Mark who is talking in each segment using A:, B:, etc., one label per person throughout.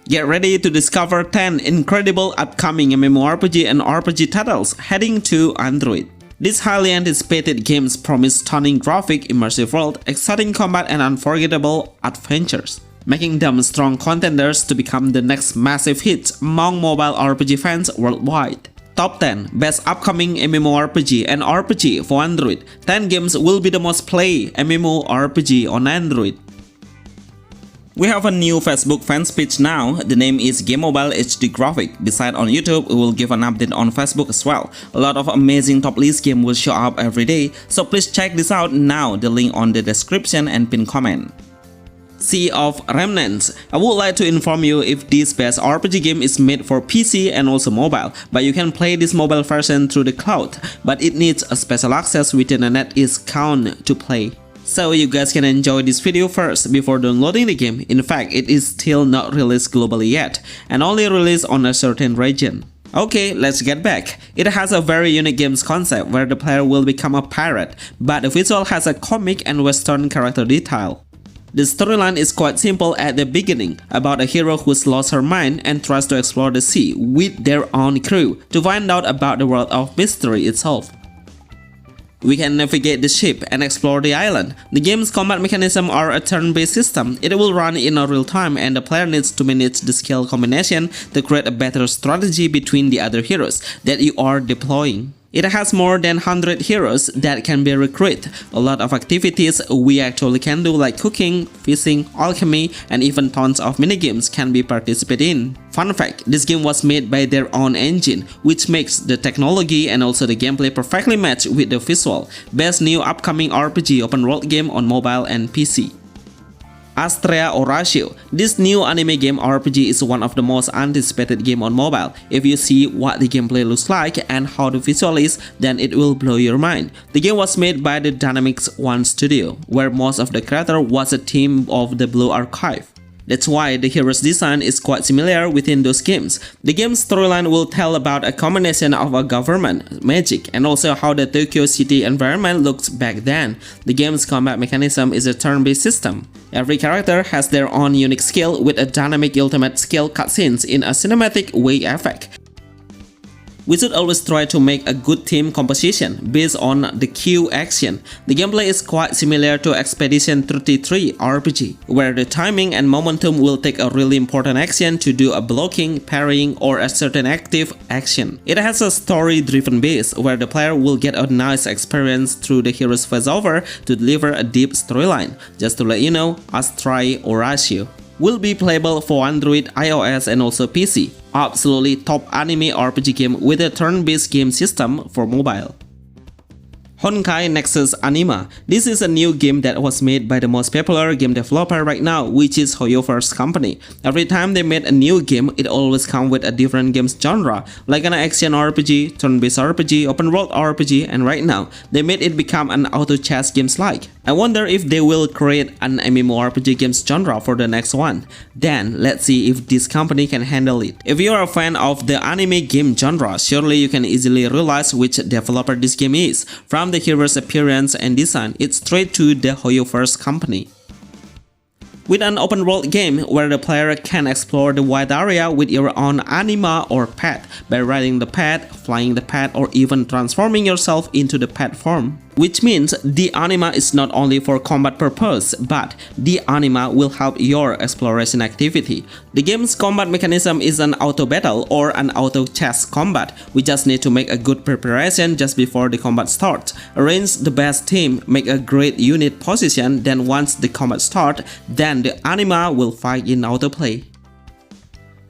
A: Get ready to discover 10 incredible upcoming MMORPG and RPG titles heading to Android. These highly anticipated games promise stunning graphic, immersive world, exciting combat, and unforgettable adventures, making them strong contenders to become the next massive hits among mobile RPG fans worldwide. Top 10 Best Upcoming MMORPG and RPG for Android. 10 games will be the most played MMORPG on Android. We have a new Facebook fans page now. The name is GameMobile HDgraphic. Besides on YouTube, we will give an update on Facebook as well. A lot of amazing top list games will show up every day, so please check this out now. The link on the description and pinned comment. Sea of Remnants. I would like to inform you if this best RPG game is made for PC and also mobile, but you can play this mobile version through the cloud, but it needs a special access within a NetEase account to play. So you guys can enjoy this video first before downloading the game. In fact, it is still not released globally yet and only released on a certain region. Okay, let's get back. It has a very unique game's concept where the player will become a pirate, but the visual has a comic and western character detail. The storyline is quite simple at the beginning, about a hero who's lost her mind and tries to explore the sea with their own crew to find out about the world of mystery itself. We can navigate the ship and explore the island. The game's combat mechanism are a turn-based system. It will run in a real time and the player needs to manage the skill combination to create a better strategy between the other heroes that you are deploying. It has more than 100 heroes that can be recruited. A lot of activities we actually can do like cooking, fishing, alchemy, and even tons of minigames can be participated in. Fun fact, this game was made by their own engine, which makes the technology and also the gameplay perfectly match with the visual. Best new upcoming RPG open world game on mobile and PC. Astrae Oratio. This new anime game RPG is one of the most anticipated game on mobile. If you see what the gameplay looks like and how the visual is, then it will blow your mind. The game was made by the Dynamics One studio, where most of the creator was a team of the Blue Archive. That's why the hero's design is quite similar within those games. The game's storyline will tell about a combination of a government, magic, and also how the Tokyo city environment looks back then. The game's combat mechanism is a turn-based system. Every character has their own unique skill with a dynamic ultimate skill cutscenes in a cinematic way effect. We should always try to make a good team composition based on the queue action. The gameplay is quite similar to Expedition 33 RPG, where the timing and momentum will take a really important action to do a blocking, parrying, or a certain active action. It has a story-driven base where the player will get a nice experience through the hero's voiceover to deliver a deep storyline. Just to let you know, Astrae Oratio will be playable for Android, iOS, and also PC. Absolutely top anime RPG game with a turn-based game system for mobile. Hungai Nexus Anima. This is a new game that was made by the most popular game developer right now, which is Serenverse company. Every time they made a new game, it always comes with a different games genre, like an action RPG, turn-based RPG, open world RPG, and right now, they made it become an auto chess games like. I wonder if they will create an MMORPG games genre for the next one. Then, let's see if this company can handle it. If you are a fan of the anime game genre, surely you can easily realize which developer this game is. From the hero's appearance and design, it's straight to the Serenverse company. With an open world game where the player can explore the wide area with your own Anima or pet by riding the pet, flying the pet, or even transforming yourself into the pet form. Which means the Anima is not only for combat purpose, but the Anima will help your exploration activity. The game's combat mechanism is an auto battle or an auto chess combat. We just need to make a good preparation just before the combat starts. Arrange the best team, make a great unit position, then once the combat starts, then the Anima will fight in autoplay.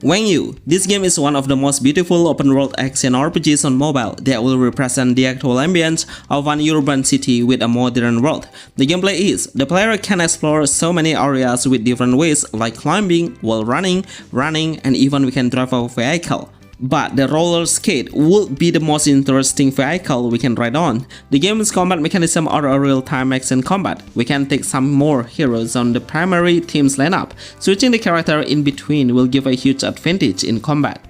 A: Wangu. This game is one of the most beautiful open-world action RPGs on mobile that will represent the actual ambience of an urban city with a modern world. The gameplay is, the player can explore so many areas with different ways like climbing, wall running, and even we can drive a vehicle. But the roller skate would be the most interesting vehicle we can ride on. The game's combat mechanism are a real-time action combat. We can take some more heroes on the primary team's lineup. Switching the character in between will give a huge advantage in combat.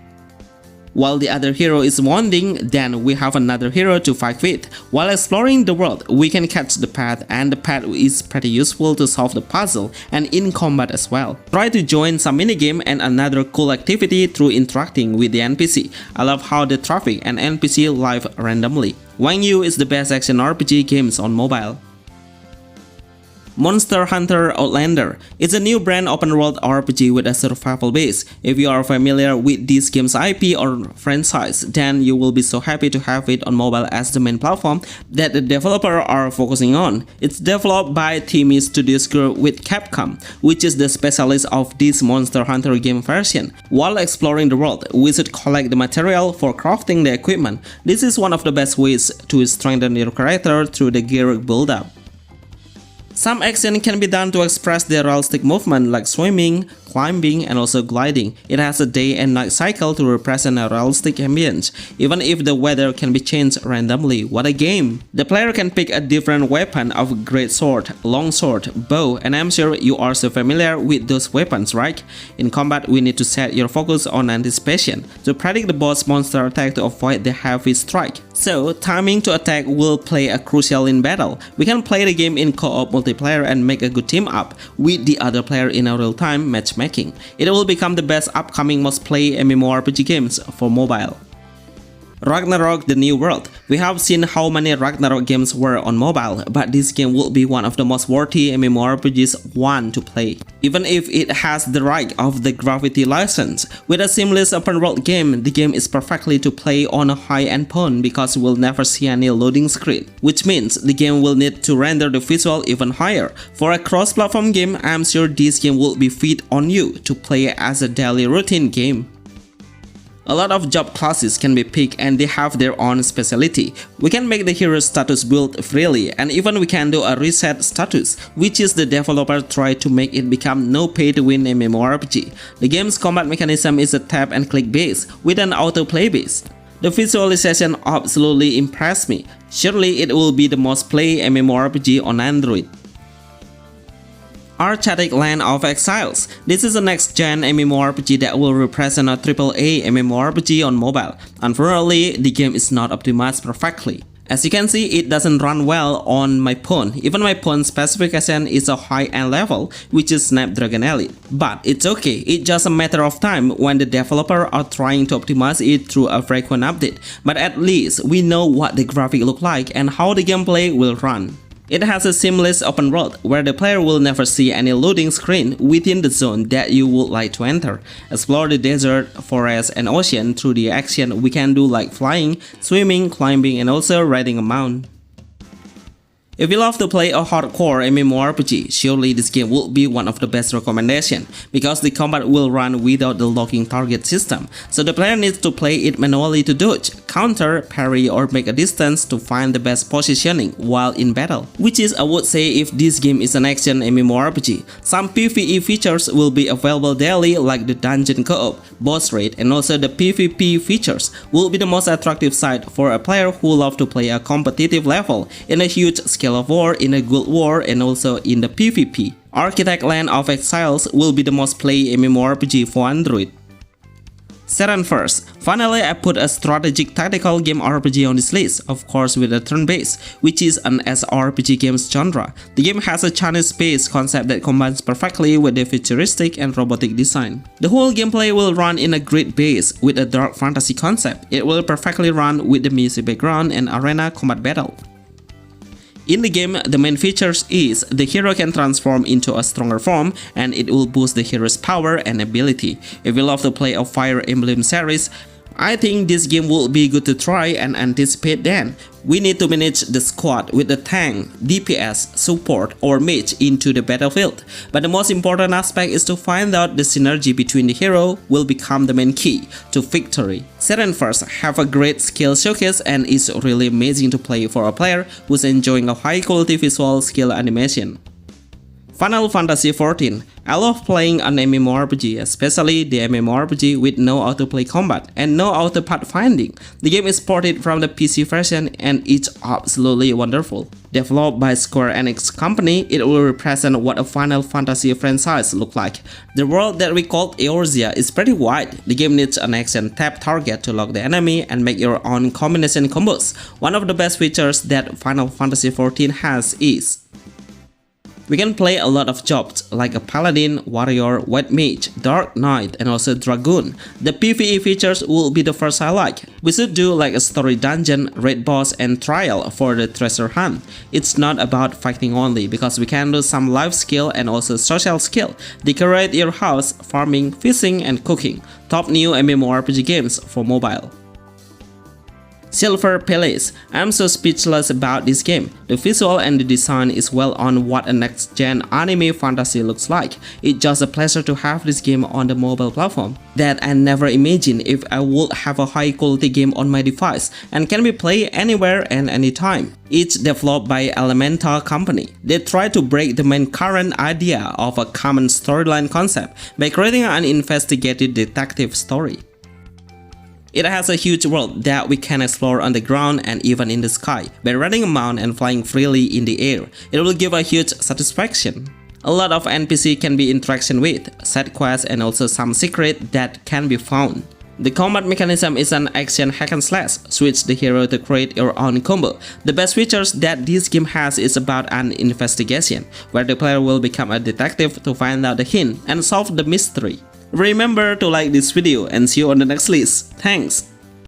A: While the other hero is wounding, then we have another hero to fight with. While exploring the world, we can catch the path, and the path is pretty useful to solve the puzzle and in combat as well. Try to join some minigame and another cool activity through interacting with the NPC. I love how the traffic and NPC live randomly. Wangu is the best action RPG games on mobile. Monster Hunter Outlander. It's a new brand open-world RPG with a survival base. If you are familiar with this game's IP or franchise, then you will be so happy to have it on mobile as the main platform that the developer are focusing on. It's developed by Teamy Studios Group with Capcom, which is the specialist of this Monster Hunter game version. While exploring the world, we should collect the material for crafting the equipment. This is one of the best ways to strengthen your character through the gear build-up. Some action can be done to express the realistic movement like swimming, climbing, and also gliding. It has a day and night cycle to represent a realistic ambience, even if the weather can be changed randomly. What a game! The player can pick a different weapon of great sword, long sword, bow, and I'm sure you are so familiar with those weapons, right? In combat, we need to set your focus on anticipation to predict the boss monster attack to avoid the heavy strike. So, timing to attack will play a crucial in battle. We can play the game in co-op multiplayer and make a good team up with the other player in a real-time matchmaking. It will become the best upcoming MOST PLAYED MMORPG games for mobile. Ragnarok The New World. We have seen how many Ragnarok games were on mobile, but this game will be one of the most worthy MMORPGs one to play. Even if it has the right of the Gravity license. With a seamless open world game, the game is perfectly to play on a high-end phone because you will never see any loading screen, which means the game will need to render the visual even higher. For a cross-platform game, I'm sure this game will be fit on you to play as a daily routine game. A lot of job classes can be picked and they have their own specialty. We can make the hero status build freely, and even we can do a reset status, which is the developer try to make it become no pay to win MMORPG. The game's combat mechanism is a tap and click base with an autoplay base. The visualization absolutely impressed me. Surely it will be the most played MMORPG on Android. Archaic Land of Exiles. This is a next-gen MMORPG that will represent a AAA MMORPG on mobile. Unfortunately, the game is not optimized perfectly. As you can see, it doesn't run well on my phone. Even my phone specification is a high-end level, which is Snapdragon Elite. But it's okay, it's just a matter of time when the developer are trying to optimize it through a frequent update. But at least we know what the graphic look like and how the gameplay will run. It has a seamless open world where the player will never see any loading screen within the zone that you would like to enter. Explore the desert, forest, and ocean through the action we can do like flying, swimming, climbing, and also riding a mount. If you love to play a hardcore MMORPG, surely this game will be one of the best recommendations because the combat will run without the locking target system, so the player needs to play it manually to dodge, counter, parry, or make a distance to find the best positioning while in battle. Which is, I would say, if this game is an action MMORPG. Some PvE features will be available daily like the dungeon co-op, boss raid, and also the PvP features will be the most attractive side for a player who loves to play a competitive level in a huge scale of war, in a guild war, and also in the PvP. Archaic Land of Exiles will be the most played MMORPG for Android. Serenverse. Finally, I put a strategic tactical game RPG on this list, of course with a turn-based, which is an SRPG games genre. The game has a Chinese-based concept that combines perfectly with the futuristic and robotic design. The whole gameplay will run in a grid base with a dark fantasy concept. It will perfectly run with the music background and arena combat battle. In the game, the main features is the hero can transform into a stronger form and it will boost the hero's power and ability. If you love to play a Fire Emblem series, I think this game will be good to try and anticipate then. We need to manage the squad with the tank, DPS, support, or mage into the battlefield. But the most important aspect is to find out the synergy between the hero will become the main key to victory. Serenverse have a great skill showcase and is really amazing to play for a player who's enjoying a high quality visual skill animation. Final Fantasy XIV. I love playing an MMORPG, especially the MMORPG with no autoplay combat and no auto pathfinding. The game is ported from the PC version and it's absolutely wonderful. Developed by Square Enix company, it will represent what a Final Fantasy franchise looks like. The world that we call Eorzea is pretty wide. The game needs an action tap target to lock the enemy and make your own combination combos. One of the best features that Final Fantasy XIV has is we can play a lot of jobs like a paladin, warrior, white mage, dark knight, and also dragoon. The PvE features will be the first highlight. We should do like a story dungeon, raid boss, and trial for the treasure hunt. It's not about fighting only because we can do some life skill and also social skill. Decorate your house, farming, fishing, and cooking. Top new MMORPG games for mobile. Silver Palace. I'm so speechless about this game. The visual and the design is well on what a next-gen anime fantasy looks like. It's just a pleasure to have this game on the mobile platform. That I never imagined if I would have a high-quality game on my device and can be played anywhere and anytime. It's developed by Elemental company. They try to break the main current idea of a common storyline concept by creating an investigative detective story. It has a huge world that we can explore on the ground and even in the sky. By riding a mount and flying freely in the air, it will give a huge satisfaction. A lot of NPC can be interaction with, side quests, and also some secret that can be found. The combat mechanism is an action hack and slash. Switch the hero to create your own combo. The best features that this game has is about an investigation, where the player will become a detective to find out the hint and solve the mystery. Remember to like this video and see you on the next list. Thanks!